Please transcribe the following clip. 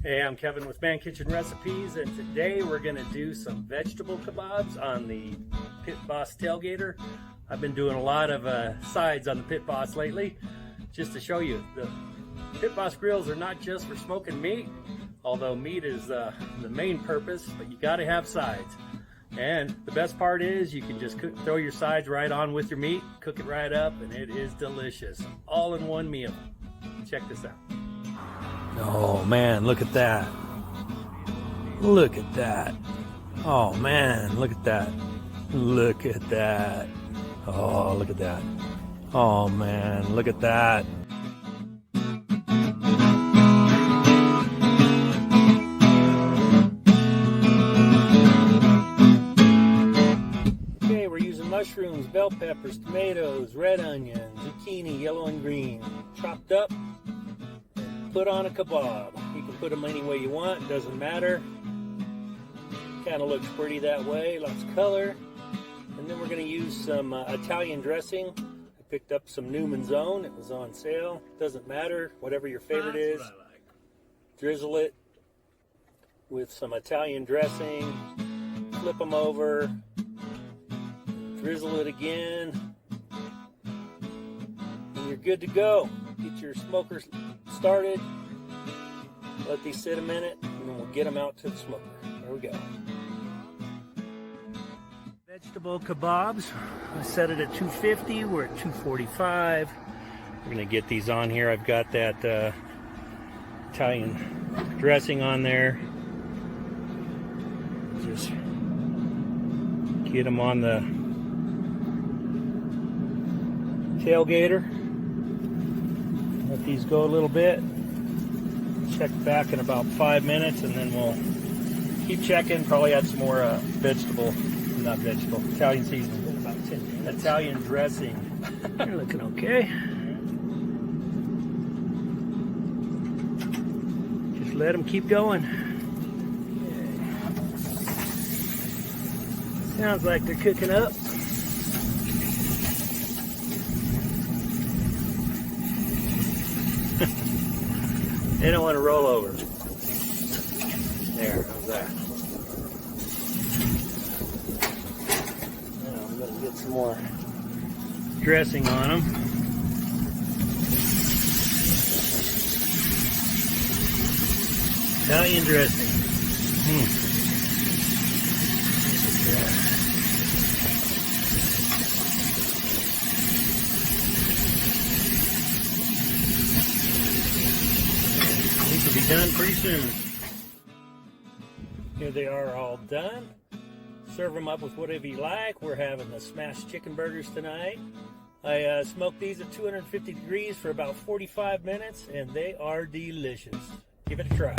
Hey, I'm Kevin with ManKitchenRecipes, and today we're going to do some vegetable kebabs on the Pit Boss Tailgater. I've been doing a lot of sides on the Pit Boss lately, just to show you the Pit Boss grills are not just for smoking meat, although meat is the main purpose, but you got to have sides. And the best part is you can just throw your sides right on with your meat, cook it right up, and it is delicious. All in one meal. Check this out. Oh man, look at that. Look at that. Oh man, look at that. Look at that. Oh, look at that. Oh man, look at that. Okay, we're using mushrooms, bell peppers, tomatoes, red onions, zucchini, yellow and green, chopped up. Put on a kebab. You can put them any way you want, doesn't matter. Kind of looks pretty that way, lots of color. And then we're going to use some Italian dressing. I picked up some Newman's Own, it was on sale. Doesn't matter, whatever your favorite is. What I like. Drizzle it with some Italian dressing, flip them over, drizzle it again, and you're good to go. Get your smokers started, let these sit a minute, and then we'll get them out to the smoker. There we go. Vegetable kebabs, I set it at 250, we're at 245. We're gonna get these on here. I've got that Italian dressing on there. Just get them on the tailgater. Let these go a little bit. Check back in about 5 minutes, and then we'll keep checking. Probably add some more Italian seasoning. About 10 minutes. Italian dressing. You're looking okay. Just let them keep going. Okay. Sounds like they're cooking up. They don't want to roll over. There, how's that? Now I'm going to get some more dressing on them. Italian dressing. Yeah. Be done pretty soon. Here they are, all done. Serve them up with whatever you like. We're having the smashed chicken burgers tonight. I smoked these at 250 degrees for about 45 minutes, and they are delicious. Give it a try.